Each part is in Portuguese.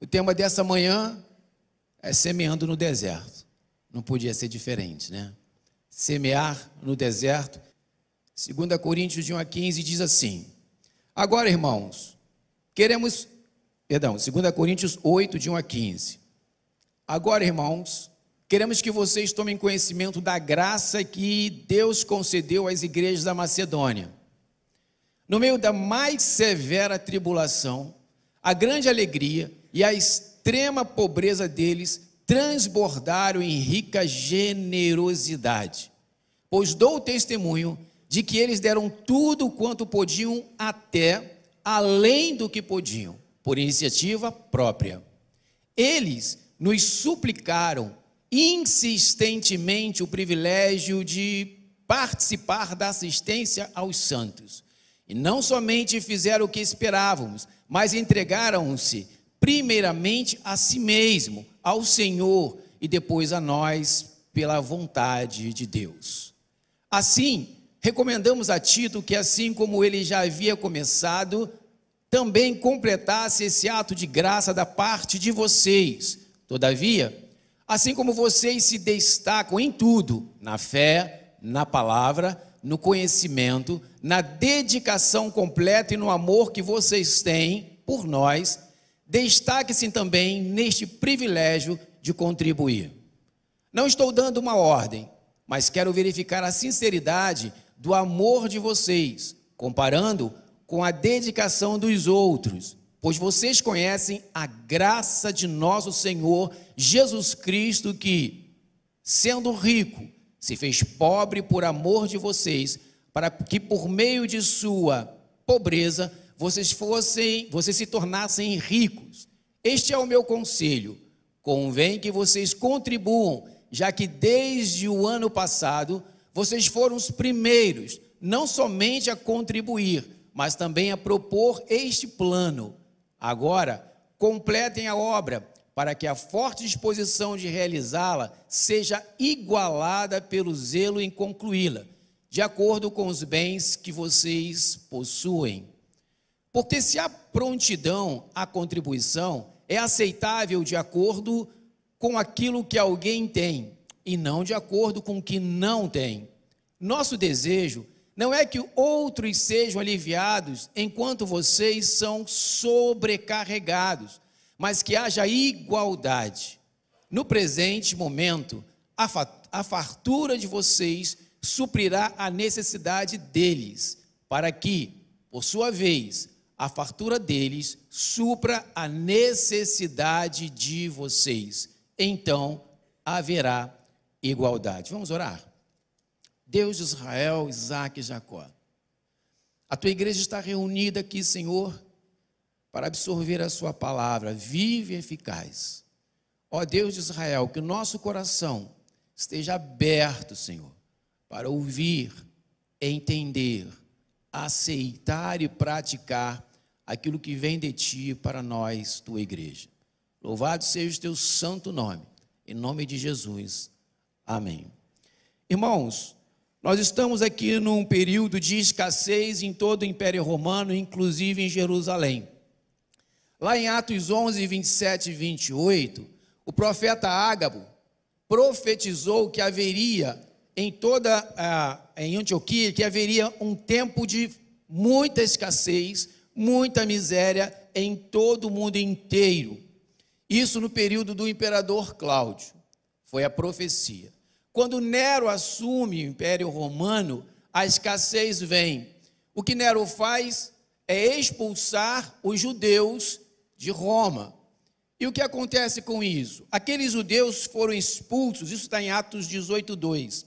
O tema dessa manhã é semeando no deserto. Não podia ser diferente, né? Semear no deserto. 2 Coríntios de 1 a 15 diz assim: agora, irmãos, 2 Coríntios 8, de 1 a 15. Agora, irmãos, queremos que vocês tomem conhecimento da graça que Deus concedeu às igrejas da Macedônia. No meio da mais severa tribulação, a grande alegria e a extrema pobreza deles transbordaram em rica generosidade, pois dou testemunho de que eles deram tudo quanto podiam, até além do que podiam, por iniciativa própria. Eles nos suplicaram insistentemente o privilégio de participar da assistência aos santos. E não somente fizeram o que esperávamos, mas entregaram-se primeiramente a si mesmo, ao Senhor e depois a nós, pela vontade de Deus. Assim, recomendamos a Tito que, assim como ele já havia começado, também completasse esse ato de graça da parte de vocês. Todavia, assim como vocês se destacam em tudo, na fé, na palavra, no conhecimento, na dedicação completa e no amor que vocês têm por nós, destaque-se também neste privilégio de contribuir. Não estou dando uma ordem, mas quero verificar a sinceridade do amor de vocês, comparando com a dedicação dos outros, pois vocês conhecem a graça de nosso Senhor Jesus Cristo, que, sendo rico, se fez pobre por amor de vocês, para que por meio de sua pobreza vocês se tornassem ricos. Este é o meu conselho. Convém que vocês contribuam, já que desde o ano passado vocês foram os primeiros, não somente a contribuir, mas também a propor este plano. Agora, completem a obra, para que a forte disposição de realizá-la seja igualada pelo zelo em concluí-la, de acordo com os bens que vocês possuem. Porque se a prontidão à contribuição é aceitável de acordo com aquilo que alguém tem, e não de acordo com o que não tem. Nosso desejo não é que outros sejam aliviados enquanto vocês são sobrecarregados, mas que haja igualdade. No presente momento, a fartura de vocês suprirá a necessidade deles, para que, por sua vez, a fartura deles supra a necessidade de vocês. Então haverá igualdade. Vamos orar? Deus de Israel, Isaque e Jacó, a tua igreja está reunida aqui, Senhor, para absorver a sua palavra viva e eficaz. Ó Deus de Israel, que o nosso coração esteja aberto, Senhor, para ouvir, entender, aceitar e praticar aquilo que vem de ti para nós, tua igreja. Louvado seja o teu santo nome, em nome de Jesus. Amém. Irmãos, nós estamos aqui num período de escassez em todo o Império Romano, inclusive em Jerusalém. Lá em Atos 11, 27 e 28, o profeta Ágabo profetizou que haveria em Antioquia, que haveria um tempo de muita escassez, muita miséria em todo o mundo inteiro. Isso no período do imperador Cláudio, foi a profecia. Quando Nero assume o Império Romano, a escassez vem. O que Nero faz é expulsar os judeus de Roma. E o que acontece com isso? Aqueles judeus foram expulsos, isso está em Atos 18, 2.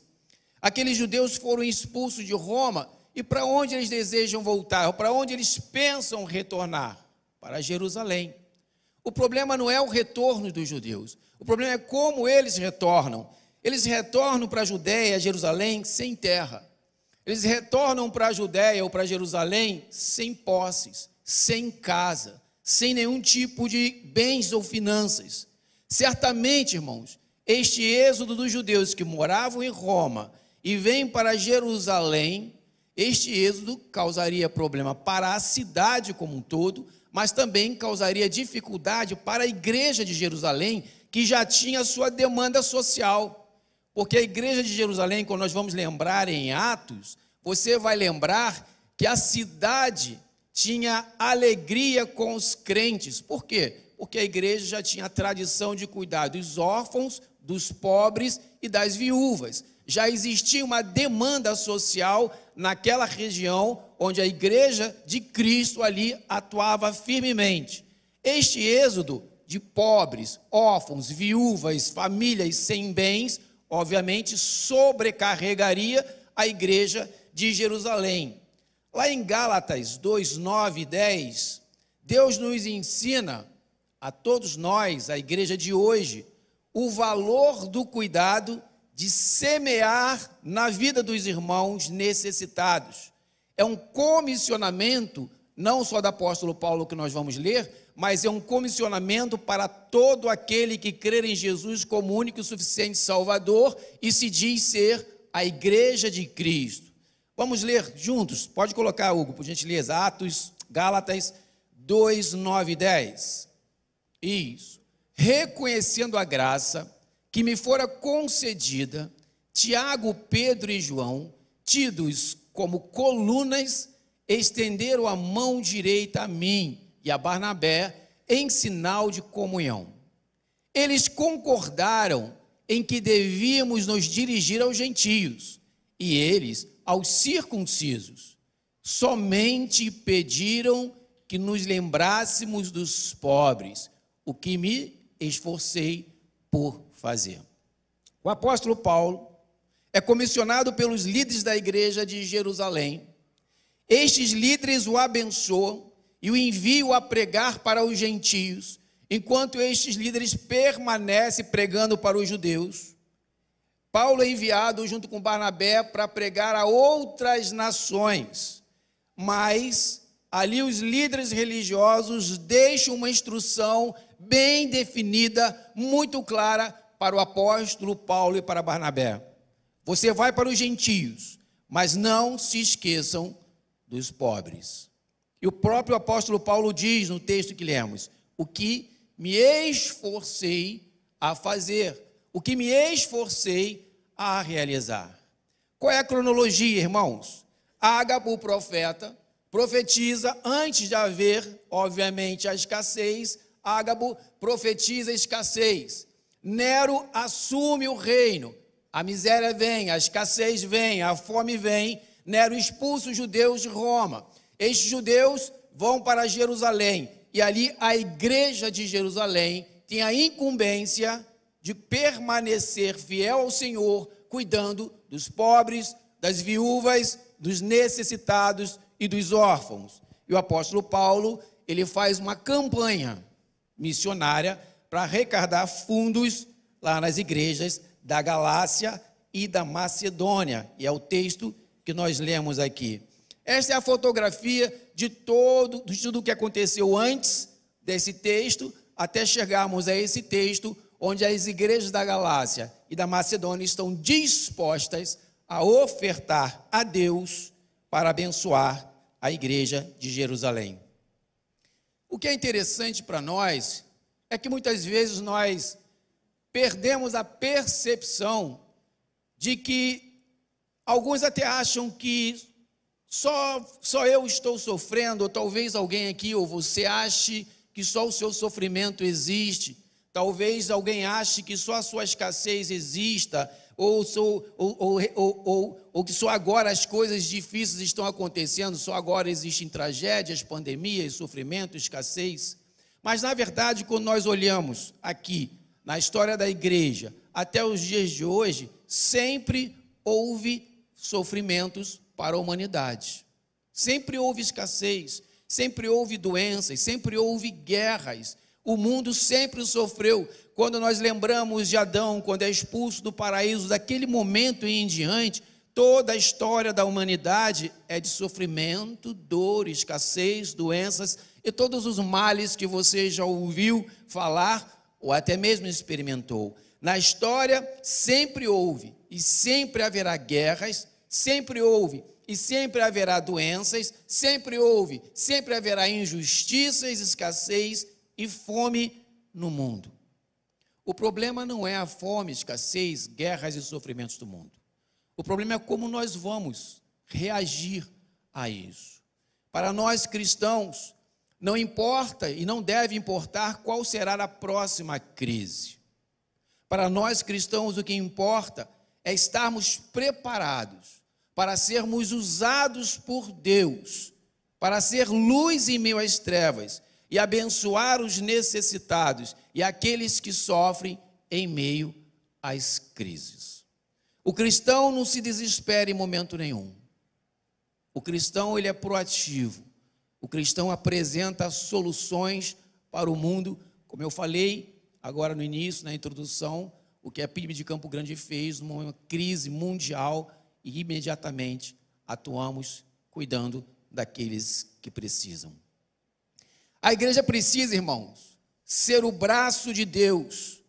Aqueles judeus foram expulsos de Roma, e para onde eles desejam voltar? Para onde eles pensam retornar? Para Jerusalém. O problema não é o retorno dos judeus, o problema é como eles retornam. Eles retornam para a Judéia, Jerusalém, sem terra. Eles retornam para a Judéia ou para Jerusalém sem posses, sem casa, sem nenhum tipo de bens ou finanças. Certamente, irmãos, este êxodo dos judeus que moravam em Roma e vêm para Jerusalém, este êxodo causaria problema para a cidade como um todo, mas também causaria dificuldade para a igreja de Jerusalém, que já tinha sua demanda social. Porque a igreja de Jerusalém, quando nós vamos lembrar em Atos, você vai lembrar que a cidade tinha alegria com os crentes. Por quê? Porque a igreja já tinha a tradição de cuidar dos órfãos, dos pobres e das viúvas. Já existia uma demanda social naquela região onde a igreja de Cristo ali atuava firmemente. Este êxodo de pobres, órfãos, viúvas, famílias sem bens, obviamente sobrecarregaria a igreja de Jerusalém. Lá em Gálatas 2, 9 e 10, Deus nos ensina, a todos nós, a igreja de hoje, o valor do cuidado de semear na vida dos irmãos necessitados. É um comissionamento, não só do apóstolo Paulo que nós vamos ler, mas é um comissionamento para todo aquele que crer em Jesus como único e suficiente Salvador e se diz ser a igreja de Cristo. Vamos ler juntos? Pode colocar, Hugo, por gentileza, Gálatas 2, 9 e 10. Isso. Reconhecendo a graça que me fora concedida, Tiago, Pedro e João, tidos como colunas, estenderam a mão direita a mim e a Barnabé em sinal de comunhão. Eles concordaram em que devíamos nos dirigir aos gentios e eles aos circuncisos. Somente pediram que nos lembrássemos dos pobres, o que me esforcei por fazer. O apóstolo Paulo é comissionado pelos líderes da igreja de Jerusalém. Estes líderes o abençoam e o enviam a pregar para os gentios, enquanto estes líderes permanecem pregando para os judeus. Paulo é enviado junto com Barnabé para pregar a outras nações, mas ali os líderes religiosos deixam uma instrução bem definida, muito clara para o apóstolo Paulo e para Barnabé. Você vai para os gentios, mas não se esqueçam dos pobres. E o próprio apóstolo Paulo diz no texto que lemos, o que me esforcei a fazer, o que me esforcei a realizar. Qual é a cronologia, irmãos? Ágabo, o profeta, profetiza antes de haver, obviamente, a escassez. Ágabo profetiza a escassez. Nero assume o reino. A miséria vem, a escassez vem, a fome vem. Nero expulsa os judeus de Roma. Estes judeus vão para Jerusalém. E ali a igreja de Jerusalém tem a incumbência de permanecer fiel ao Senhor, cuidando dos pobres, das viúvas, dos necessitados e dos órfãos. E o apóstolo Paulo, ele faz uma campanha missionária para arrecadar fundos lá nas igrejas da Galácia e da Macedônia. E é o texto que nós lemos aqui. Esta é a fotografia de tudo o que aconteceu antes desse texto, até chegarmos a esse texto, onde as igrejas da Galácia e da Macedônia estão dispostas a ofertar a Deus para abençoar a igreja de Jerusalém. O que é interessante para nós é que muitas vezes nós perdemos a percepção de que alguns até acham que só eu estou sofrendo, ou talvez alguém aqui ou você ache que só o seu sofrimento existe, talvez alguém ache que só a sua escassez exista, ou que só agora as coisas difíceis estão acontecendo, só agora existem tragédias, pandemias, sofrimento, escassez. Mas, na verdade, quando nós olhamos aqui, na história da igreja, até os dias de hoje, sempre houve sofrimentos para a humanidade. Sempre houve escassez, sempre houve doenças, sempre houve guerras. O mundo sempre sofreu. Quando nós lembramos de Adão, quando é expulso do paraíso, daquele momento em diante, toda a história da humanidade é de sofrimento, dor, escassez, doenças e todos os males que você já ouviu falar ou até mesmo experimentou. Na história sempre houve e sempre haverá guerras, sempre houve e sempre haverá doenças, sempre houve, sempre haverá injustiças, escassez e fome no mundo. O problema não é a fome, escassez, guerras e sofrimentos do mundo. O problema é como nós vamos reagir a isso. Para nós cristãos, não importa e não deve importar qual será a próxima crise. Para nós cristãos, o que importa é estarmos preparados para sermos usados por Deus, para ser luz em meio às trevas e abençoar os necessitados e aqueles que sofrem em meio às crises. O cristão não se desespera em momento nenhum. O cristão, ele é proativo. O cristão apresenta soluções para o mundo, como eu falei agora no início, na introdução, o que a PIB de Campo Grande fez numa crise mundial e imediatamente atuamos cuidando daqueles que precisam. A igreja precisa, irmãos, ser o braço de Deus,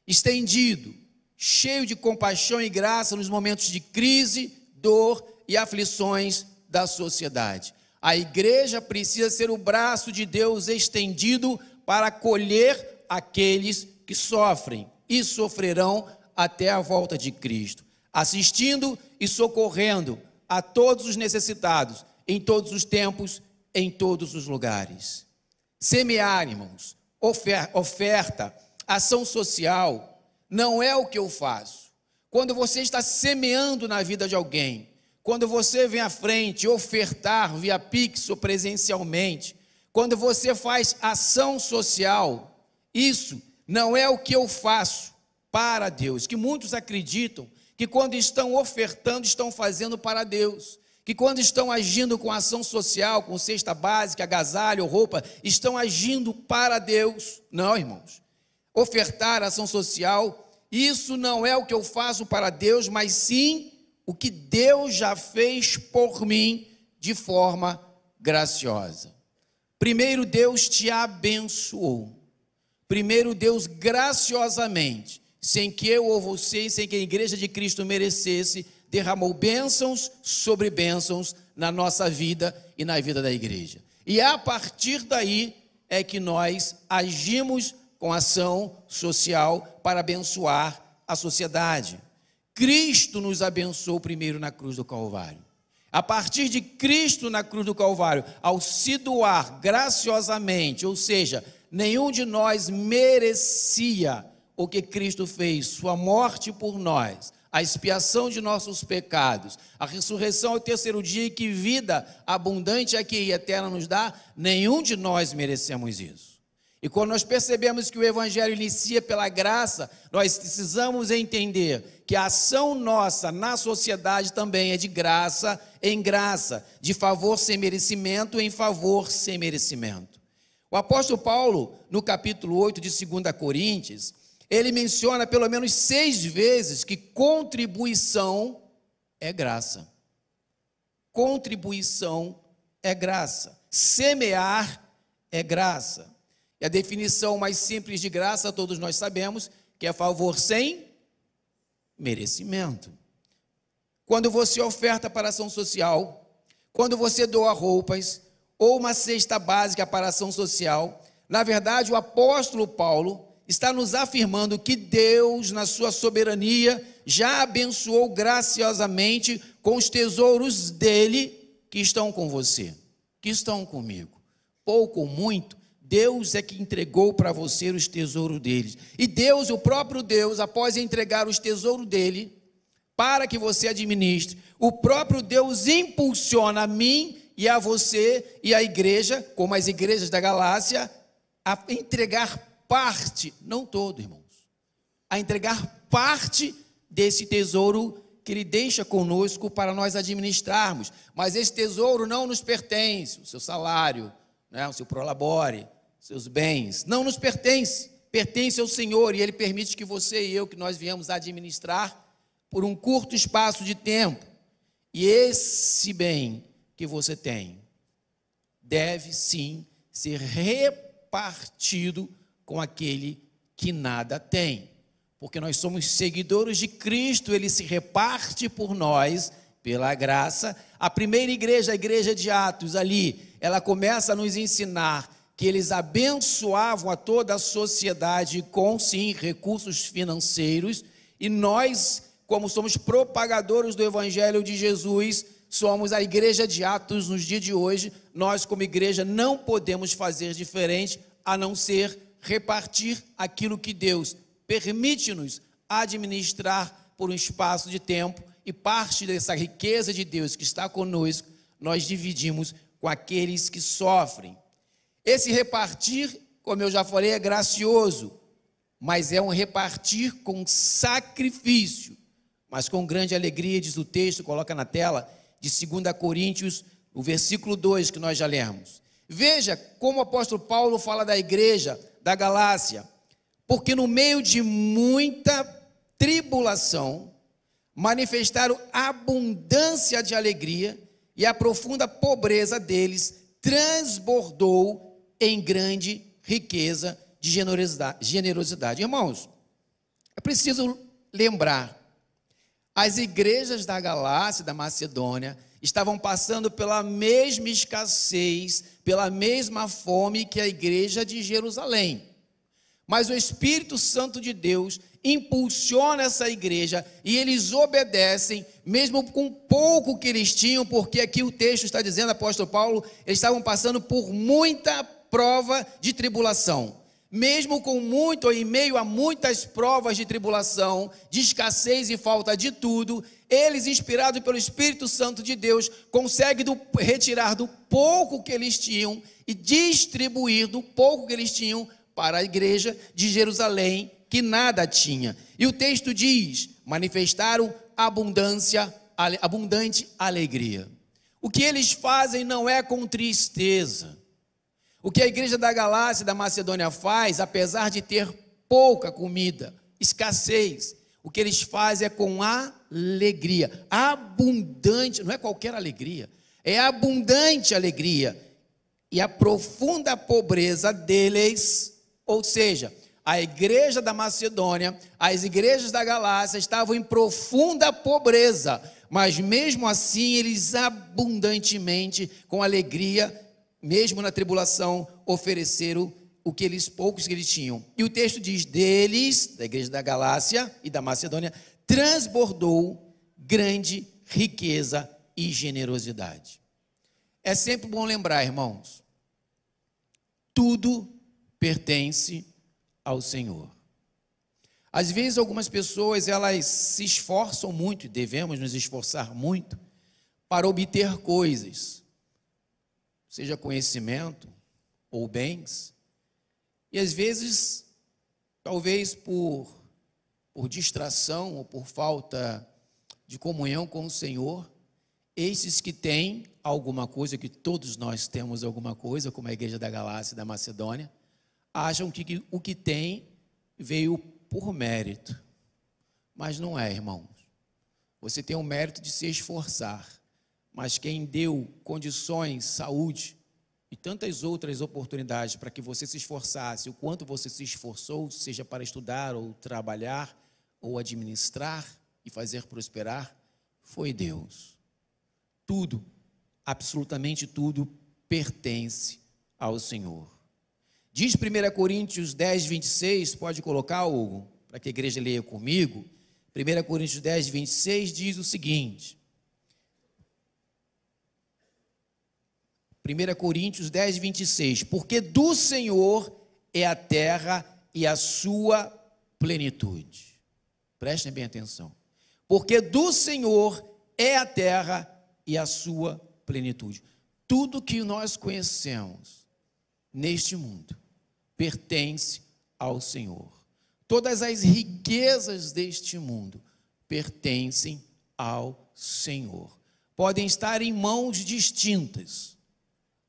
estendido, cheio de compaixão e graça nos momentos de crise, dor e aflições da sociedade. A igreja precisa ser o braço de Deus estendido para acolher aqueles que sofrem e sofrerão até a volta de Cristo, assistindo e socorrendo a todos os necessitados, em todos os tempos, em todos os lugares. Semear, irmãos, oferta, ação social, não é o que eu faço. Quando você está semeando na vida de alguém, quando você vem à frente ofertar via Pix ou presencialmente, quando você faz ação social, isso não é o que eu faço para Deus, que muitos acreditam que quando estão ofertando, estão fazendo para Deus, que quando estão agindo com ação social, com cesta básica, agasalho, roupa, estão agindo para Deus. Não, irmãos. Ofertar ação social, isso não é o que eu faço para Deus, mas sim o que Deus já fez por mim de forma graciosa. Primeiro, Deus te abençoou. Primeiro, Deus graciosamente, sem que eu ou você, sem que a igreja de Cristo merecesse, derramou bênçãos sobre bênçãos na nossa vida e na vida da igreja. E a partir daí é que nós agimos com ação social para abençoar a sociedade. Cristo nos abençoou primeiro na cruz do Calvário. A partir de Cristo na cruz do Calvário, ao se doar graciosamente, ou seja, nenhum de nós merecia o que Cristo fez, sua morte por nós, a expiação de nossos pecados, a ressurreição ao terceiro dia, e que vida abundante aqui e eterna nos dá, nenhum de nós merecemos isso. E quando nós percebemos que o Evangelho inicia pela graça, nós precisamos entender que a ação nossa na sociedade também é de graça em graça, de favor sem merecimento em favor sem merecimento. O apóstolo Paulo, no capítulo 8 de 2 Coríntios, ele menciona pelo menos 6 vezes que contribuição é graça. Contribuição é graça. Semear é graça. E a definição mais simples de graça, todos nós sabemos, que é favor sem merecimento. Quando você oferta para ação social, quando você doa roupas, ou uma cesta básica para ação social, na verdade o apóstolo Paulo está nos afirmando que Deus, na sua soberania, já abençoou graciosamente com os tesouros dele que estão com você, que estão comigo. Pouco ou muito, Deus é que entregou para você os tesouros deles. E Deus, o próprio Deus, após entregar os tesouros dele, para que você administre, o próprio Deus impulsiona a mim e a você e a igreja, como as igrejas da Galácia, a entregar parte, não todo, irmãos, a entregar parte desse tesouro que ele deixa conosco para nós administrarmos. Mas esse tesouro não nos pertence, o seu salário, né, o seu prolabore, seus bens, não nos pertence, pertence ao Senhor, e ele permite que você e eu, que nós viemos administrar por um curto espaço de tempo. E esse bem que você tem deve sim ser repartido com aquele que nada tem, porque nós somos seguidores de Cristo, ele se reparte por nós pela graça. A primeira igreja, a igreja de Atos, ali, ela começa a nos ensinar que eles abençoavam a toda a sociedade com, sim, recursos financeiros, e nós, como somos propagadores do Evangelho de Jesus, somos a igreja de Atos nos dias de hoje. Nós, como igreja, não podemos fazer diferente a não ser repartir aquilo que Deus permite-nos administrar por um espaço de tempo, e parte dessa riqueza de Deus que está conosco, nós dividimos com aqueles que sofrem. Esse repartir, como eu já falei, é gracioso, mas é um repartir com sacrifício, mas com grande alegria, diz o texto, coloca na tela, de 2 Coríntios, o versículo 2 que nós já lemos. Veja como o apóstolo Paulo fala da igreja da Galácia: porque no meio de muita tribulação, manifestaram abundância de alegria, e a profunda pobreza deles transbordou em grande riqueza de generosidade. Irmãos, é preciso lembrar, as igrejas da Galácia e da Macedônia estavam passando pela mesma escassez, pela mesma fome que a igreja de Jerusalém. Mas o Espírito Santo de Deus impulsiona essa igreja e eles obedecem, mesmo com pouco que eles tinham, porque aqui o texto está dizendo, apóstolo Paulo, eles estavam passando por muita prova de tribulação. Mesmo com muito, ou em meio a muitas provas de tribulação, de escassez e falta de tudo, eles, inspirados pelo Espírito Santo de Deus, conseguem retirar do pouco que eles tinham e distribuir do pouco que eles tinham para a igreja de Jerusalém, que nada tinha. E o texto diz: manifestaram abundante alegria. O que eles fazem não é com tristeza. O que a igreja da Galácia e da Macedônia faz, apesar de ter pouca comida, escassez, o que eles fazem é com alegria, abundante, não é qualquer alegria, é abundante alegria. E a profunda pobreza deles, ou seja, a igreja da Macedônia, as igrejas da Galácia estavam em profunda pobreza, mas mesmo assim eles abundantemente, com alegria, mesmo na tribulação, ofereceram poucos que eles tinham. E o texto diz: deles, da igreja da Galácia e da Macedônia, transbordou grande riqueza e generosidade. É sempre bom lembrar, irmãos, tudo pertence ao Senhor. Às vezes algumas pessoas, elas se esforçam muito, e devemos nos esforçar muito, para obter coisas, seja conhecimento ou bens, e às vezes, talvez por distração ou por falta de comunhão com o Senhor, esses que têm alguma coisa, que todos nós temos alguma coisa, como a igreja da Galácia e da Macedônia, acham que o que tem veio por mérito, mas não é, irmãos. Você tem o mérito de se esforçar, mas quem deu condições, saúde e tantas outras oportunidades para que você se esforçasse, o quanto você se esforçou, seja para estudar ou trabalhar ou administrar e fazer prosperar, foi Deus. Tudo, absolutamente tudo, pertence ao Senhor. Diz 1 Coríntios 10, 26, pode colocar, Hugo, para que a igreja leia comigo. 1 Coríntios 10, 26 diz o seguinte: 1 Coríntios 10, 26, porque do Senhor é a terra e a sua plenitude. Prestem bem atenção. Porque do Senhor é a terra e a sua plenitude. Tudo que nós conhecemos neste mundo pertence ao Senhor. Todas as riquezas deste mundo pertencem ao Senhor. Podem estar em mãos distintas,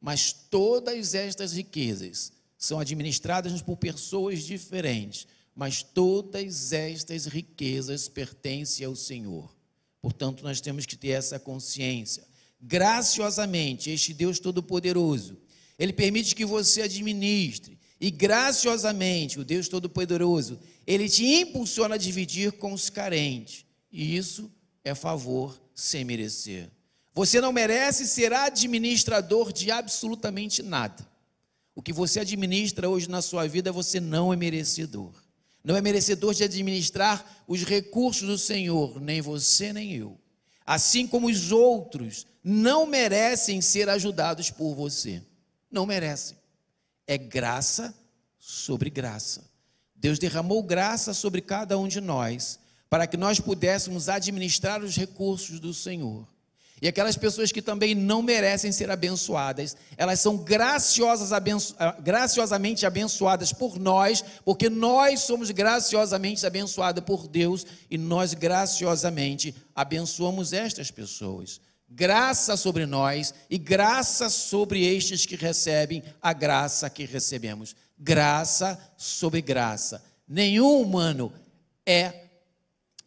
mas todas estas riquezas são administradas por pessoas diferentes, mas todas estas riquezas pertencem ao Senhor. Portanto, nós temos que ter essa consciência. Graciosamente, este Deus Todo-Poderoso, Ele permite que você administre, e graciosamente, o Deus Todo-Poderoso, Ele te impulsiona a dividir com os carentes. E isso é favor sem merecer. Você não merece ser administrador de absolutamente nada. O que você administra hoje na sua vida, você não é merecedor. Não é merecedor de administrar os recursos do Senhor, nem você nem eu. Assim como os outros não merecem ser ajudados por você. Não merecem. É graça sobre graça. Deus derramou graça sobre cada um de nós, para que nós pudéssemos administrar os recursos do Senhor. E aquelas pessoas que também não merecem ser abençoadas, elas são graciosamente abençoadas por nós, porque nós somos graciosamente abençoados por Deus, e nós graciosamente abençoamos estas pessoas. Graça sobre nós e graça sobre estes que recebem a graça que recebemos. Graça sobre graça. Nenhum humano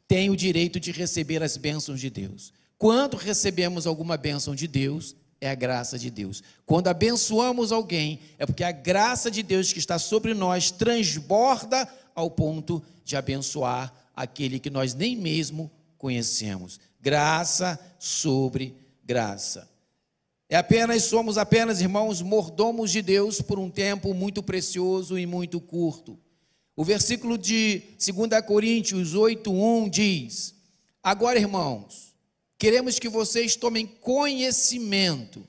tem o direito de receber as bênçãos de Deus. Quando recebemos alguma bênção de Deus, é a graça de Deus. Quando abençoamos alguém, é porque a graça de Deus que está sobre nós transborda ao ponto de abençoar aquele que nós nem mesmo conhecemos. Graça sobre graça. Somos apenas, irmãos, mordomos de Deus por um tempo muito precioso e muito curto. O versículo de 2 Coríntios 8:1 diz: agora, irmãos, queremos que vocês tomem conhecimento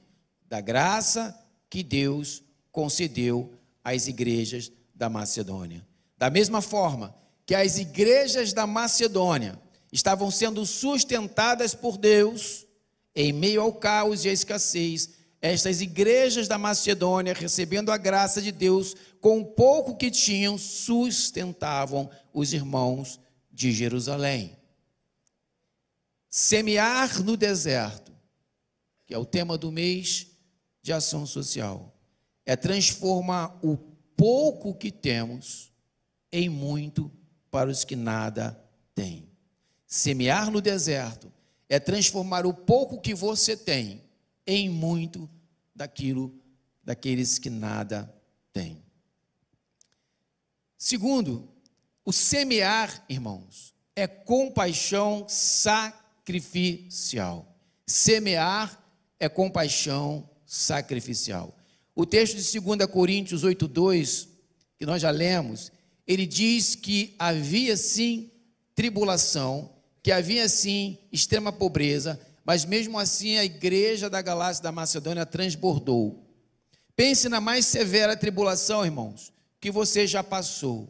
da graça que Deus concedeu às igrejas da Macedônia. Da mesma forma que as igrejas da Macedônia estavam sendo sustentadas por Deus, em meio ao caos e à escassez, estas igrejas da Macedônia, recebendo a graça de Deus, com o pouco que tinham, sustentavam os irmãos de Jerusalém. Semear no deserto, que é o tema do mês de ação social, é transformar o pouco que temos em muito para os que nada têm. Semear no deserto é transformar o pouco que você tem em muito daqueles que nada têm. Segundo, o semear, irmãos, é compaixão sacrificial. Semear é compaixão sacrificial. O texto de 2 Coríntios 8:2, que nós já lemos, ele diz que havia sim tribulação, que havia sim extrema pobreza, mas mesmo assim a igreja da Galácia da Macedônia transbordou. Pense na mais severa tribulação, irmãos, que você já passou.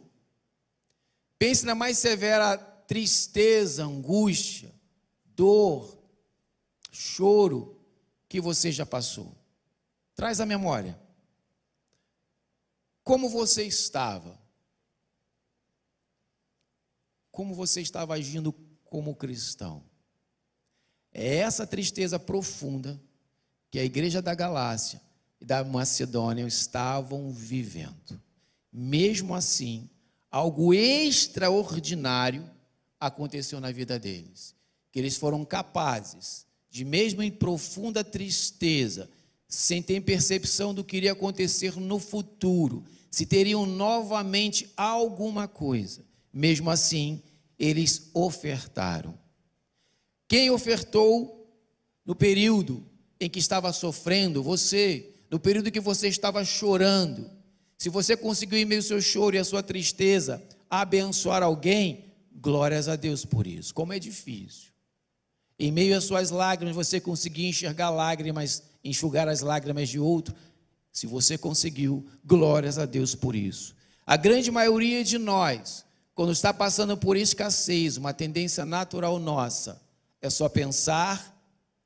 Pense na mais severa tristeza, angústia, dor, choro que você já passou. Traz à memória. Como você estava? Como você estava agindo como cristão? É essa tristeza profunda que a igreja da Galácia e da Macedônia estavam vivendo. Mesmo assim, algo extraordinário aconteceu na vida deles, que eles foram capazes de, mesmo em profunda tristeza, sem ter percepção do que iria acontecer no futuro, se teriam novamente alguma coisa, mesmo assim, eles ofertaram. Quem ofertou no período em que estava sofrendo? Você, no período que você estava chorando. Se você conseguiu, em meio ao seu choro e à sua tristeza, abençoar alguém, glórias a Deus por isso. Como é difícil. Em meio às suas lágrimas, você conseguir enxergar lágrimas, enxugar as lágrimas de outro. Se você conseguiu, glórias a Deus por isso. A grande maioria de nós, quando está passando por escassez, uma tendência natural nossa, é só pensar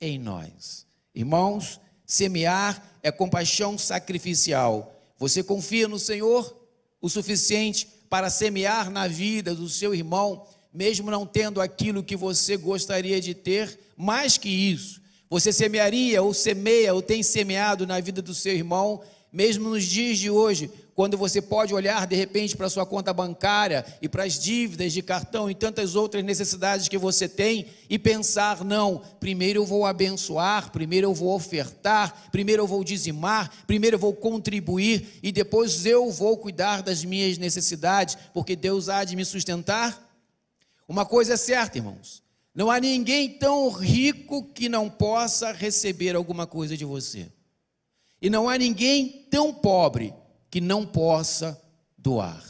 em nós. Irmãos, semear é compaixão sacrificial. Você confia no Senhor o suficiente para semear na vida do seu irmão, mesmo não tendo aquilo que você gostaria de ter? Mais que isso, você semearia ou semeia ou tem semeado na vida do seu irmão, mesmo nos dias de hoje, quando você pode olhar de repente para a sua conta bancária e para as dívidas de cartão e tantas outras necessidades que você tem e pensar: não, primeiro eu vou abençoar, primeiro eu vou ofertar, primeiro eu vou dizimar, primeiro eu vou contribuir e depois eu vou cuidar das minhas necessidades, porque Deus há de me sustentar. Uma coisa é certa, irmãos, Não há ninguém tão rico que não possa receber alguma coisa de você. E não há ninguém tão pobre que não possa doar.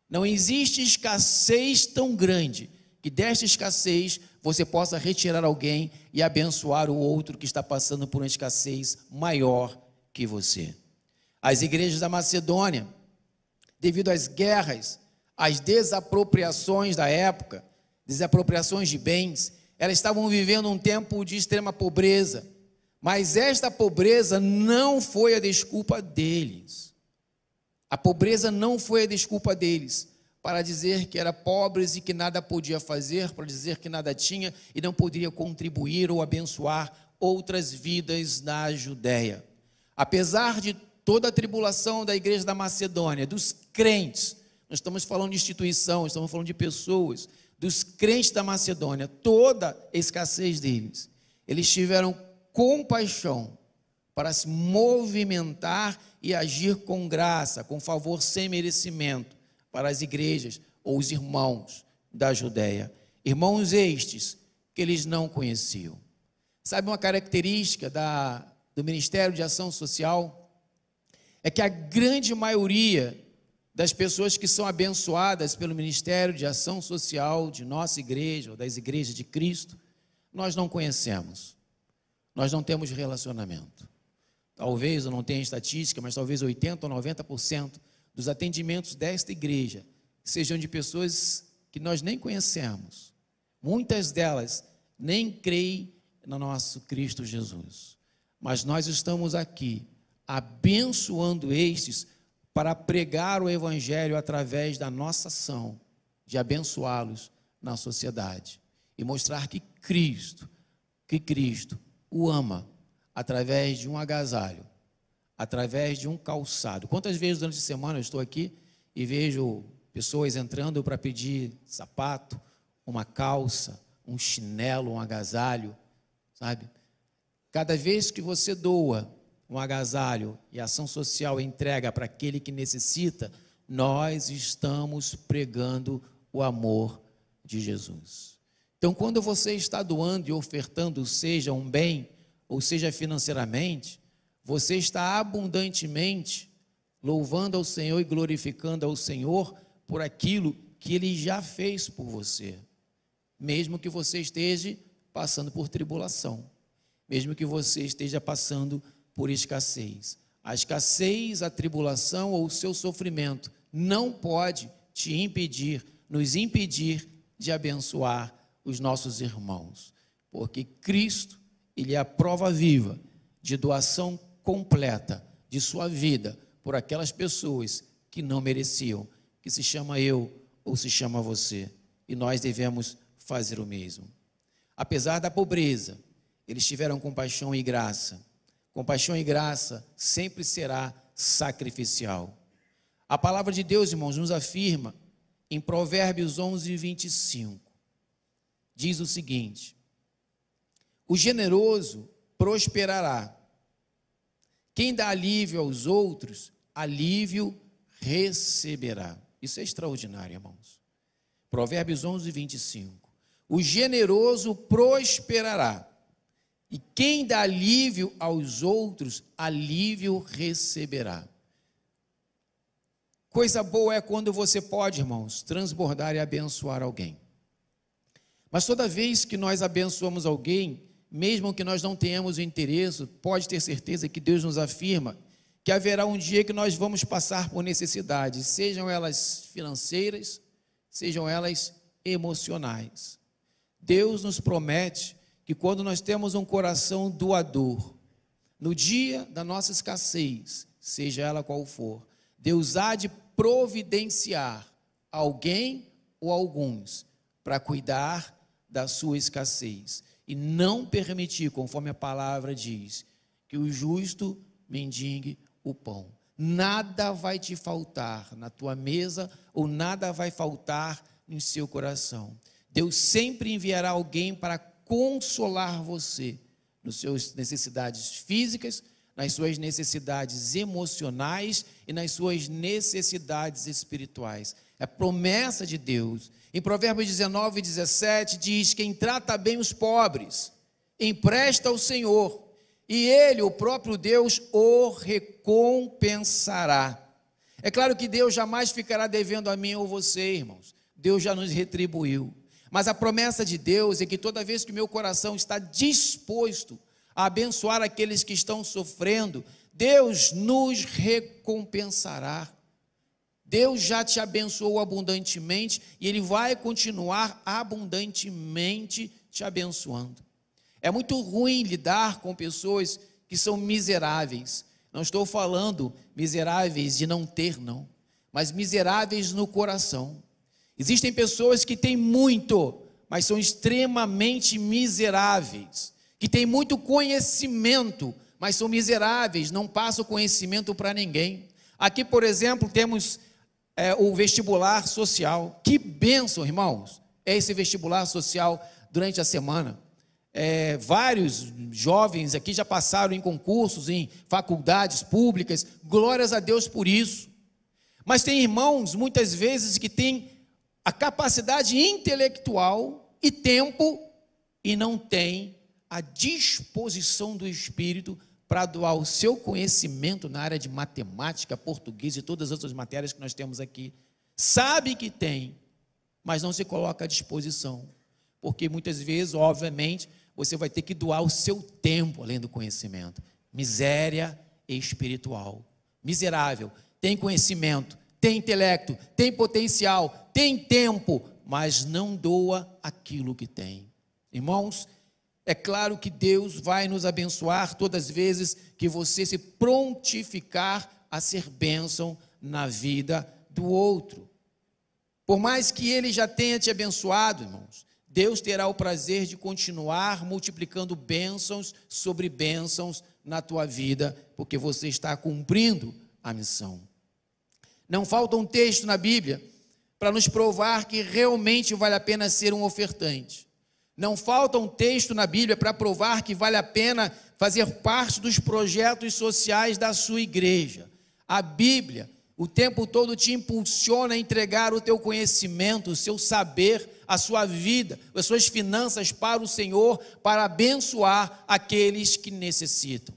Não existe escassez tão grande que desta escassez você possa retirar alguém e abençoar o outro que está passando por uma escassez maior que você. As igrejas da Macedônia, devido às guerras, às desapropriações da época, desapropriações de bens, elas estavam vivendo um tempo de extrema pobreza, mas esta pobreza não foi a desculpa deles. A pobreza não foi a desculpa deles para dizer que eram pobres e que nada podia fazer, para dizer que nada tinha e não poderia contribuir ou abençoar outras vidas na Judéia. Apesar de toda a tribulação da igreja da Macedônia, dos crentes, nós estamos falando de instituição, estamos falando de pessoas, dos crentes da Macedônia, toda a escassez deles, eles tiveram compaixão para se movimentar e agir com graça, com favor sem merecimento para as igrejas ou os irmãos da Judéia. Irmãos estes que eles não conheciam. Sabe uma característica do Ministério de Ação Social? É que a grande maioria das pessoas que são abençoadas pelo Ministério de Ação Social de nossa igreja, ou das igrejas de Cristo, nós não conhecemos, nós não temos relacionamento. Talvez, eu não tenha estatística, mas talvez 80% ou 90% dos atendimentos desta igreja sejam de pessoas que nós nem conhecemos. Muitas delas nem creem no nosso Cristo Jesus. Mas nós estamos aqui abençoando estes para pregar o Evangelho através da nossa ação, de abençoá-los na sociedade e mostrar que Cristo o ama através de um agasalho, através de um calçado. Quantas vezes durante a semana eu estou aqui e vejo pessoas entrando para pedir sapato, uma calça, um chinelo, um agasalho, sabe? Cada vez que você doa um agasalho e a ação social entrega para aquele que necessita, nós estamos pregando o amor de Jesus. Então, quando você está doando e ofertando, seja um bem ou seja financeiramente, você está abundantemente louvando ao Senhor e glorificando ao Senhor por aquilo que Ele já fez por você, mesmo que você esteja passando por tribulação, mesmo que você esteja passando por escassez. A escassez, a tribulação ou o seu sofrimento não pode te impedir, nos impedir de abençoar os nossos irmãos, porque Cristo, Ele é a prova viva de doação completa de sua vida por aquelas pessoas que não mereciam, que se chama eu ou se chama você, e nós devemos fazer o mesmo. Apesar da pobreza, eles tiveram compaixão e graça. Compaixão e graça sempre será sacrificial. A palavra de Deus, irmãos, nos afirma em Provérbios 11:25, diz o seguinte: o generoso prosperará. Quem dá alívio aos outros, alívio receberá. Isso é extraordinário, irmãos. Provérbios 11:25. O generoso prosperará. E quem dá alívio aos outros, alívio receberá. Coisa boa é quando você pode, irmãos, transbordar e abençoar alguém. Mas toda vez que nós abençoamos alguém, mesmo que nós não tenhamos o interesse, pode ter certeza que Deus nos afirma que haverá um dia que nós vamos passar por necessidades, sejam elas financeiras, sejam elas emocionais. Deus nos promete que quando nós temos um coração doador, no dia da nossa escassez, seja ela qual for, Deus há de providenciar alguém ou alguns para cuidar da sua escassez e não permitir, conforme a palavra diz, que o justo mendigue o pão. Nada vai te faltar na tua mesa ou nada vai faltar no seu coração. Deus sempre enviará alguém para consolar você nas suas necessidades físicas, nas suas necessidades emocionais e nas suas necessidades espirituais. É promessa de Deus. Em Provérbios 19, 17 diz: quem trata bem os pobres, empresta ao Senhor, e Ele, o próprio Deus, o recompensará. É claro que Deus jamais ficará devendo a mim ou você, irmãos. Deus já nos retribuiu. Mas a promessa de Deus é que toda vez que o meu coração está disposto a abençoar aqueles que estão sofrendo, Deus nos recompensará. Deus já te abençoou abundantemente e Ele vai continuar abundantemente te abençoando. É muito ruim lidar com pessoas que são miseráveis. Não estou falando miseráveis de não ter, não, mas miseráveis no coração. Existem pessoas que têm muito, mas são extremamente miseráveis, que têm muito conhecimento, mas são miseráveis, não passam conhecimento para ninguém. Aqui, por exemplo, temos o vestibular social. Que bênção, irmãos, é esse vestibular social durante a semana. Vários jovens aqui já passaram em concursos, em faculdades públicas, glórias a Deus por isso. Mas tem irmãos, muitas vezes, que têm a capacidade intelectual e tempo, e não têm a disposição do Espírito para doar o seu conhecimento na área de matemática, português e todas as outras matérias que nós temos aqui. Sabe que tem, mas não se coloca à disposição, porque muitas vezes, obviamente, você vai ter que doar o seu tempo além do conhecimento. Miséria espiritual. Miserável, tem conhecimento, tem intelecto, tem potencial, tem tempo, mas não doa aquilo que tem. Irmãos, é claro que Deus vai nos abençoar todas as vezes que você se prontificar a ser bênção na vida do outro. Por mais que Ele já tenha te abençoado, irmãos, Deus terá o prazer de continuar multiplicando bênçãos sobre bênçãos na tua vida, porque você está cumprindo a missão. Não falta um texto na Bíblia para nos provar que realmente vale a pena ser um ofertante. Não falta um texto na Bíblia para provar que vale a pena fazer parte dos projetos sociais da sua igreja. A Bíblia o tempo todo te impulsiona a entregar o teu conhecimento, o seu saber, a sua vida, as suas finanças para o Senhor, para abençoar aqueles que necessitam.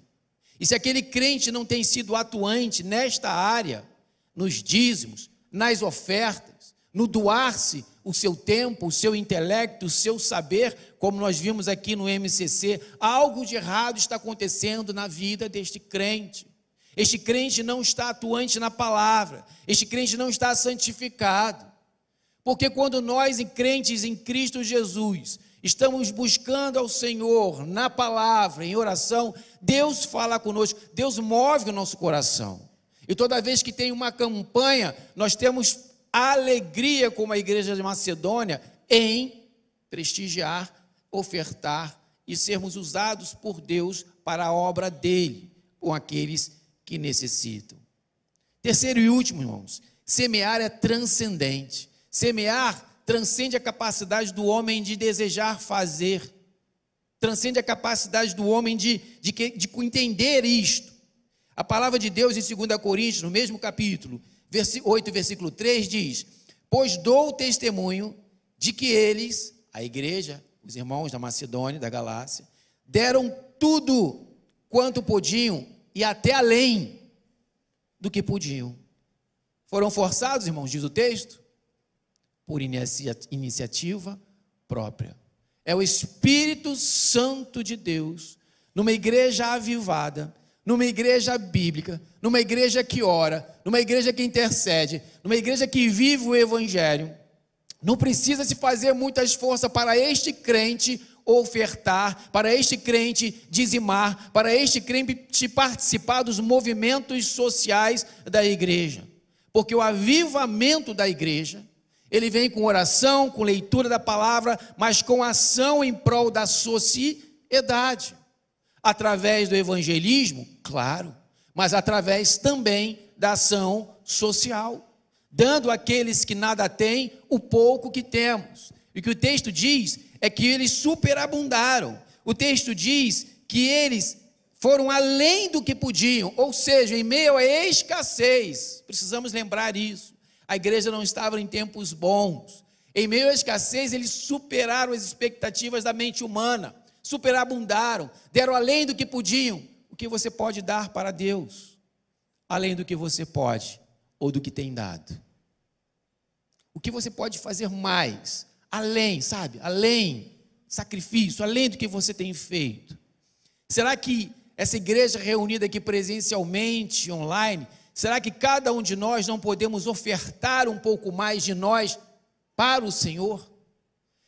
E se aquele crente não tem sido atuante nesta área, nos dízimos, nas ofertas, no doar-se o seu tempo, o seu intelecto, o seu saber, como nós vimos aqui no MCC, algo de errado está acontecendo na vida deste crente. Este crente não está atuante na palavra, este crente não está santificado, porque quando nós, crentes em Cristo Jesus, estamos buscando ao Senhor na palavra, em oração, Deus fala conosco, Deus move o nosso coração, e toda vez que tem uma campanha, nós temos alegria como a igreja de Macedônia, em prestigiar, ofertar e sermos usados por Deus para a obra dele, com aqueles que necessitam. Terceiro e último, irmãos, semear é transcendente. Semear transcende a capacidade do homem de desejar fazer, transcende a capacidade do homem de entender isto. A palavra de Deus em 2 Coríntios, no mesmo capítulo, 8, versículo 3, diz: pois dou testemunho de que eles, a igreja, os irmãos da Macedônia, da Galácia, deram tudo quanto podiam e até além do que podiam. Foram forçados, irmãos, diz o texto, por iniciativa própria. É o Espírito Santo de Deus, numa igreja avivada, numa igreja bíblica, numa igreja que ora, numa igreja que intercede, numa igreja que vive o Evangelho. Não precisa se fazer muita força para este crente ofertar, para este crente dizimar, para este crente participar dos movimentos sociais da igreja, porque o avivamento da igreja, ele vem com oração, com leitura da palavra, mas com ação em prol da sociedade, através do evangelismo, claro, mas através também da ação social, dando àqueles que nada têm o pouco que temos. E o que o texto diz é que eles superabundaram. O texto diz que eles foram além do que podiam, ou seja, em meio à escassez, precisamos lembrar isso, A igreja não estava em tempos bons. Em meio à escassez, eles superaram as expectativas da mente humana, superabundaram, deram além do que podiam. O que você pode dar para Deus? Além do que você pode ou do que tem dado. O que você pode fazer mais? Além, sabe? Além, sacrifício, além do que você tem feito. Será que essa igreja reunida aqui presencialmente, online, será que cada um de nós não podemos ofertar um pouco mais de nós para o Senhor?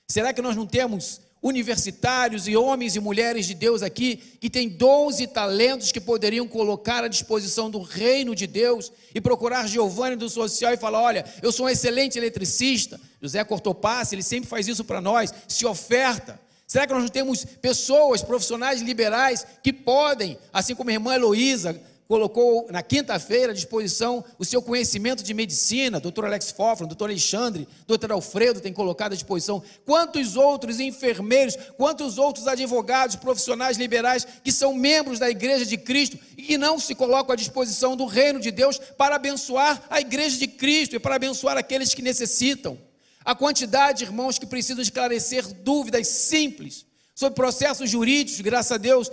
Será que nós não temos universitários e homens e mulheres de Deus aqui que têm dons e talentos que poderiam colocar à disposição do reino de Deus e procurar Giovanni do social e falar: olha, eu sou um excelente eletricista, José Cortopasse, ele sempre faz isso para nós, se oferta. Será que nós não temos pessoas, profissionais liberais que podem, assim como a irmã Heloísa colocou na quinta-feira à disposição o seu conhecimento de medicina, doutor Alex Fofran, doutor Alexandre, doutor Alfredo tem colocado à disposição, quantos outros enfermeiros, quantos outros advogados, profissionais liberais que são membros da igreja de Cristo e que não se colocam à disposição do reino de Deus para abençoar a igreja de Cristo e para abençoar aqueles que necessitam. A quantidade, irmãos, que precisam esclarecer dúvidas simples sobre processos jurídicos, graças a Deus,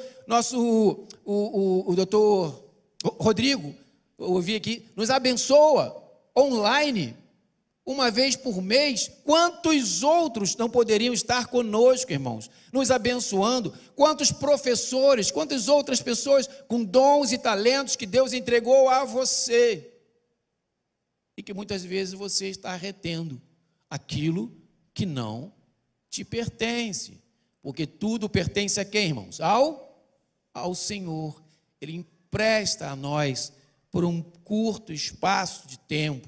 o doutor Rodrigo, eu ouvi aqui, nos abençoa online, uma vez por mês. Quantos outros não poderiam estar conosco, irmãos, nos abençoando? Quantos professores, quantas outras pessoas com dons e talentos que Deus entregou a você, e que muitas vezes você está retendo aquilo que não te pertence, porque tudo pertence a quem, irmãos? Ao Senhor. Ele empresta a nós por um curto espaço de tempo.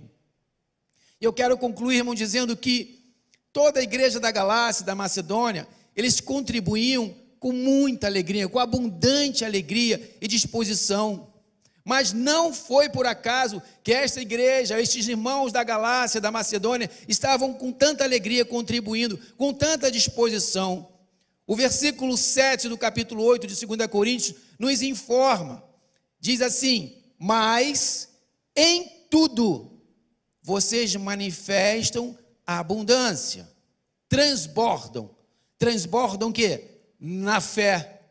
E eu quero concluir, irmão, dizendo que toda a igreja da Galácia, da Macedônia, eles contribuíam com muita alegria, com abundante alegria e disposição. Mas não foi por acaso que esta igreja, estes irmãos da Galácia, da Macedônia, estavam com tanta alegria contribuindo, com tanta disposição. O versículo 7 do capítulo 8 de 2 Coríntios nos informa, diz assim: mas em tudo vocês manifestam a abundância, transbordam o quê? Na fé,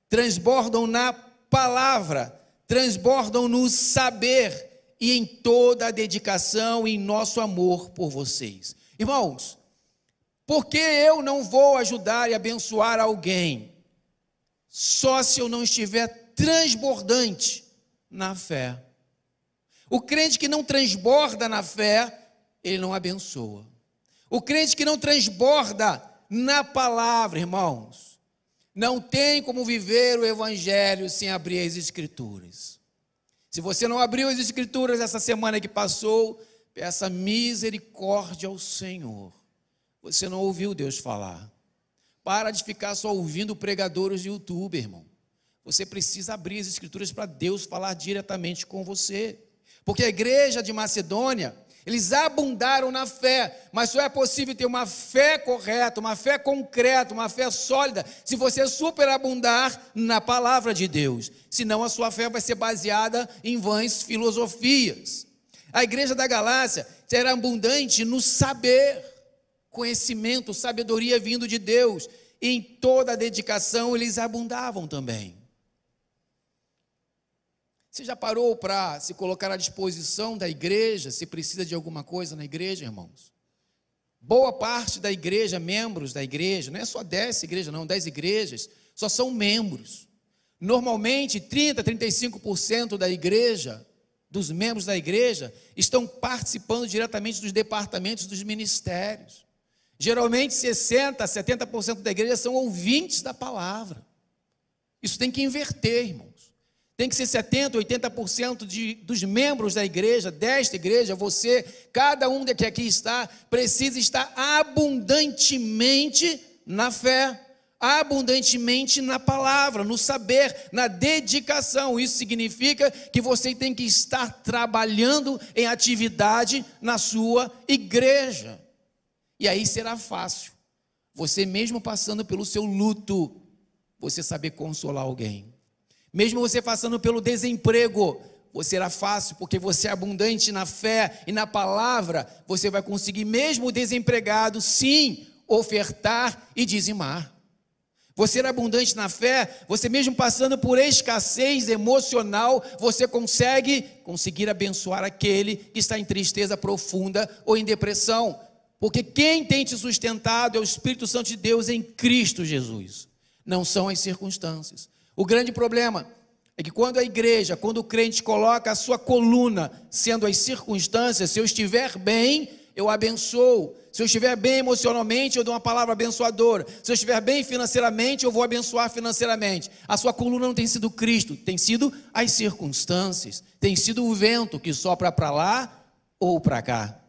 transbordam na palavra, transbordam no saber e em toda a dedicação e em nosso amor por vocês. Irmãos, por que eu não vou ajudar e abençoar alguém só se eu não estiver transbordante na fé? O crente que não transborda na fé, ele não abençoa. O crente que não transborda na palavra, irmãos, não tem como viver o evangelho sem abrir as escrituras. Se você não abriu as escrituras essa semana que passou, peça misericórdia ao Senhor. Você não ouviu Deus falar. Para de ficar só ouvindo pregadores de YouTube, irmão. Você precisa abrir as escrituras para Deus falar diretamente com você. Porque a igreja de Macedônia, eles abundaram na fé, mas só é possível ter uma fé correta, uma fé concreta, uma fé sólida, se você superabundar na palavra de Deus. Senão a sua fé vai ser baseada em vãs filosofias. A igreja da Galácia era abundante no saber, conhecimento, sabedoria vindo de Deus. E em toda a dedicação eles abundavam também. Você já parou para se colocar à disposição da igreja, se precisa de alguma coisa na igreja, irmãos? Boa parte da igreja, membros da igreja, não é só 10 igrejas não, 10 igrejas, só são membros. Normalmente 30%, 35% da igreja, dos membros da igreja, estão participando diretamente dos departamentos dos ministérios. Geralmente 60%, 70% da igreja são ouvintes da palavra. Isso tem que inverter, irmãos. Tem que ser 70%, 80% dos membros da igreja, desta igreja, você, cada um que aqui está, precisa estar abundantemente na fé, abundantemente na palavra, no saber, na dedicação. Isso significa que você tem que estar trabalhando em atividade na sua igreja. E aí será fácil, você mesmo passando pelo seu luto, você saber consolar alguém. Mesmo você passando pelo desemprego, será fácil, porque você é abundante na fé e na palavra, você vai conseguir, mesmo desempregado, sim, ofertar e dizimar. Você é abundante na fé, você mesmo passando por escassez emocional, você conseguir abençoar aquele que está em tristeza profunda ou em depressão. Porque quem tem te sustentado é o Espírito Santo de Deus em Cristo Jesus, não são as circunstâncias. O grande problema é que quando a igreja, quando o crente coloca a sua coluna sendo as circunstâncias, se eu estiver bem, eu abençoo. Se eu estiver bem emocionalmente, eu dou uma palavra abençoadora. Se eu estiver bem financeiramente, eu vou abençoar financeiramente. A sua coluna não tem sido Cristo, tem sido as circunstâncias, tem sido o vento que sopra para lá ou para cá.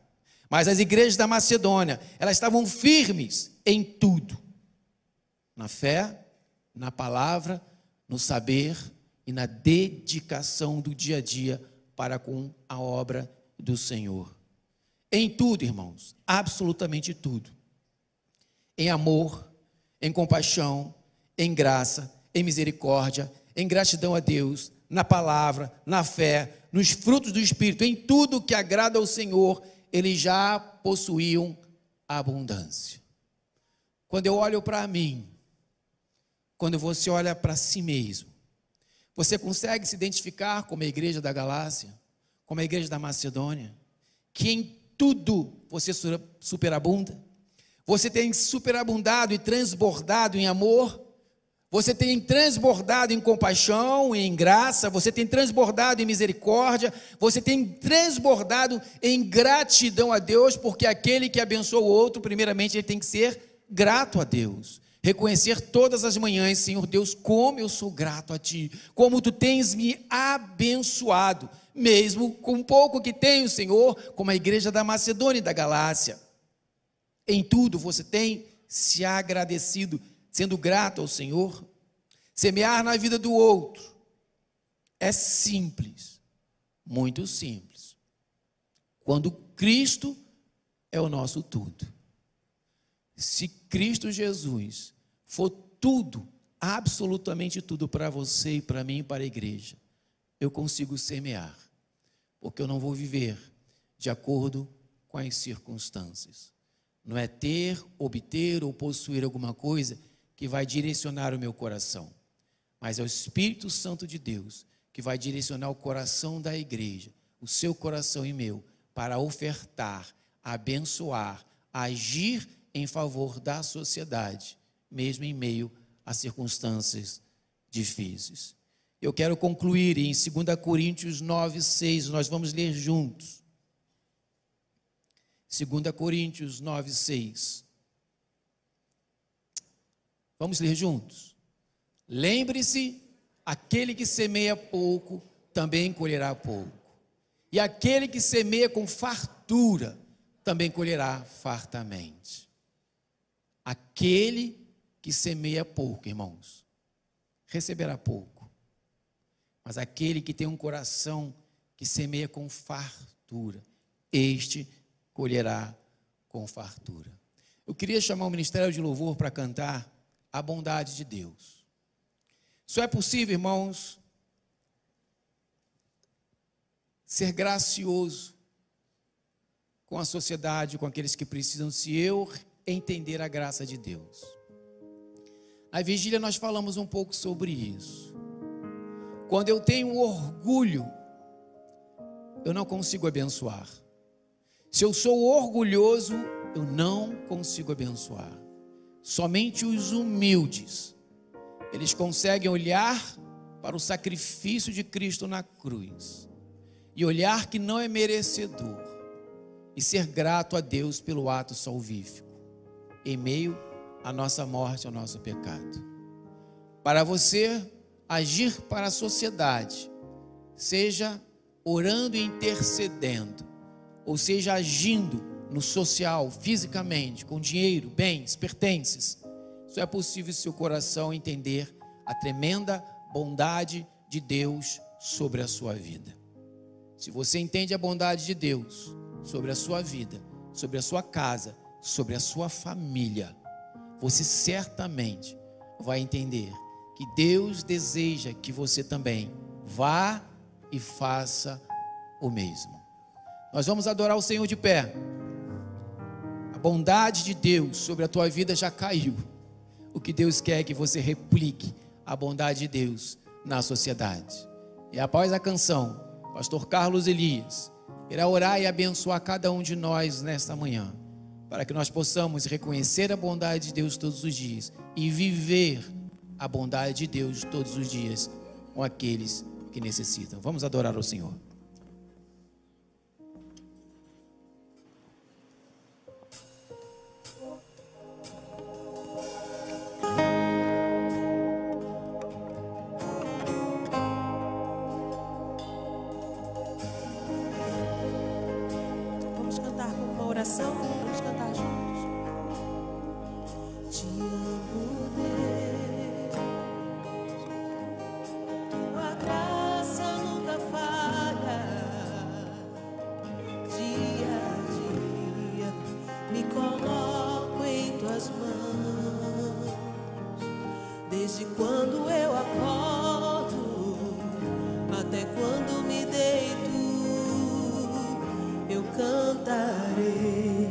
Mas as igrejas da Macedônia, elas estavam firmes em tudo. Na fé, na palavra, no saber e na dedicação do dia a dia para com a obra do Senhor. Em tudo, irmãos, absolutamente tudo. Em amor, em compaixão, em graça, em misericórdia, em gratidão a Deus, na palavra, na fé, nos frutos do Espírito, em tudo que agrada ao Senhor, eles já possuíam abundância. Quando eu olho para mim, quando você olha para si mesmo, você consegue se identificar como a igreja da Galácia, como a igreja da Macedônia, que em tudo você superabunda? Você tem superabundado e transbordado em amor? Você tem transbordado em compaixão, em graça? Você tem transbordado em misericórdia? Você tem transbordado em gratidão a Deus? Porque aquele que abençoa o outro, primeiramente, ele tem que ser grato a Deus. Reconhecer todas as manhãs: Senhor Deus, como eu sou grato a Ti, como Tu tens me abençoado, mesmo com pouco que tenho, Senhor, como a igreja da Macedônia e da Galácia. Em tudo você tem se agradecido, sendo grato ao Senhor. Semear na vida do outro é simples, muito simples, quando Cristo é o nosso tudo. Se Cristo Jesus for tudo, absolutamente tudo para você e para mim e para a igreja, eu consigo semear, porque eu não vou viver de acordo com as circunstâncias. Não é ter, obter ou possuir alguma coisa que vai direcionar o meu coração, mas é o Espírito Santo de Deus que vai direcionar o coração da igreja, o seu coração e meu, para ofertar, abençoar, agir em favor da sociedade, mesmo em meio a circunstâncias difíceis. Eu quero concluir em 2 Coríntios 9:6, nós vamos ler juntos. 2 Coríntios 9:6. Vamos ler juntos. Lembre-se, aquele que semeia pouco, também colherá pouco. E aquele que semeia com fartura, também colherá fartamente. Aquele que semeia pouco, irmãos, receberá pouco. Mas aquele que tem um coração que semeia com fartura, este colherá com fartura. Eu queria chamar o Ministério de Louvor para cantar a bondade de Deus. Só é possível, irmãos, ser gracioso com a sociedade, com aqueles que precisam, se eu entender a graça de Deus. Na vigília nós falamos um pouco sobre isso. Quando eu tenho orgulho, eu não consigo abençoar. Se eu sou orgulhoso, eu não consigo abençoar. Somente os humildes, eles conseguem olhar para o sacrifício de Cristo na cruz e olhar que não é merecedor e ser grato a Deus pelo ato salvífico em meio à nossa morte, ao nosso pecado. Para você agir para a sociedade, seja orando e intercedendo, ou seja, agindo no social, fisicamente, com dinheiro, bens, pertences, só é possível se o coração entender a tremenda bondade de Deus sobre a sua vida. Se você entende a bondade de Deus sobre a sua vida, sobre a sua casa, sobre a sua família, você certamente vai entender que Deus deseja que você também vá e faça o mesmo. Nós vamos adorar o Senhor de pé. A bondade de Deus sobre a tua vida já caiu. O que Deus quer é que você replique a bondade de Deus na sociedade. E após a canção, pastor Carlos Elias irá orar e abençoar cada um de nós nesta manhã, para que nós possamos reconhecer a bondade de Deus todos os dias e viver a bondade de Deus todos os dias com aqueles que necessitam. Vamos adorar ao Senhor. Vamos cantar com uma oração, vamos cantar juntos. Te amo, Deus, tua graça nunca falha. Dia a dia me coloco em tuas mãos. Desde quando eu acordo até quando me deito, eu cantarei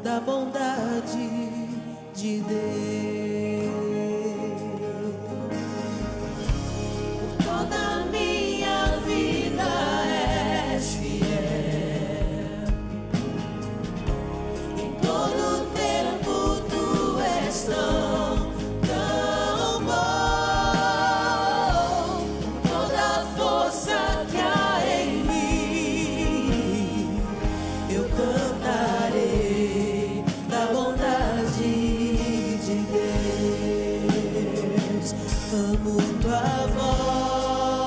da bondade de Deus. Por toda a minha vida és fiel, em todo tempo tu és tão bom. Toda a força que há em mim, eu cantarei da bondade de Deus. Amo tua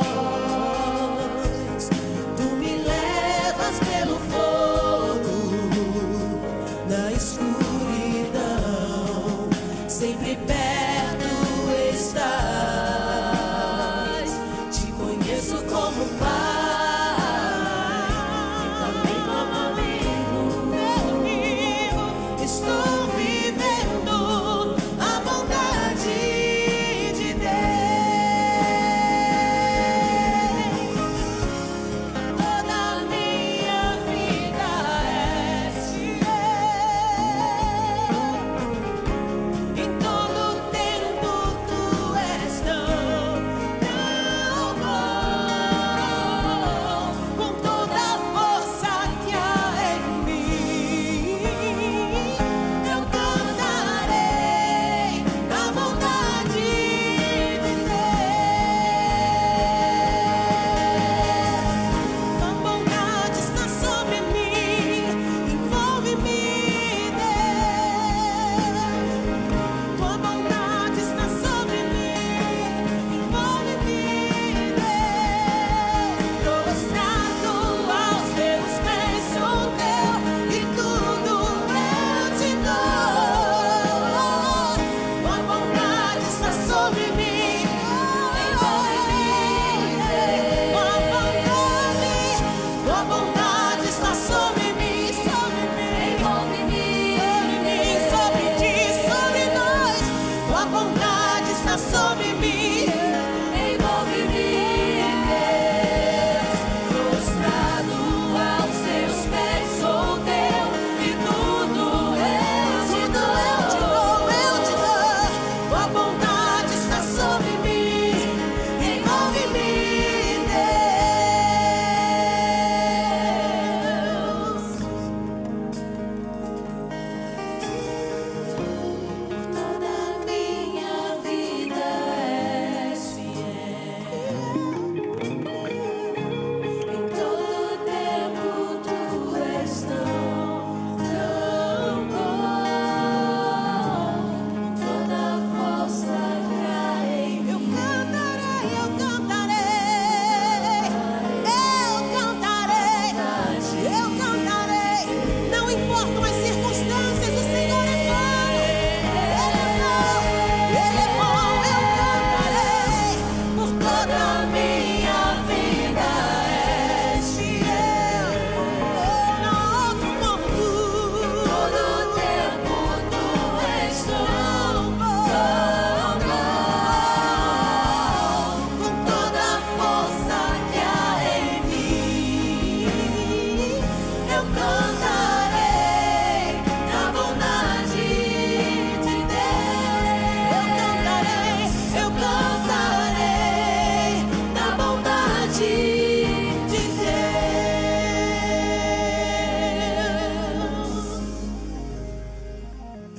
voz, tu me levas pelo fogo, na escuridão, sempre perto estás. Te conheço como pai, também como amigo. Estou vivendo a bondade de Deus. Toda a minha vida és fiel, em todo tempo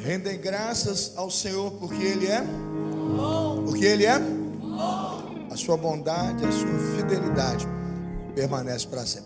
Rendem graças ao Senhor porque Ele é bom. Porque Ele é bom. A sua bondade, a sua fidelidade permanece para sempre.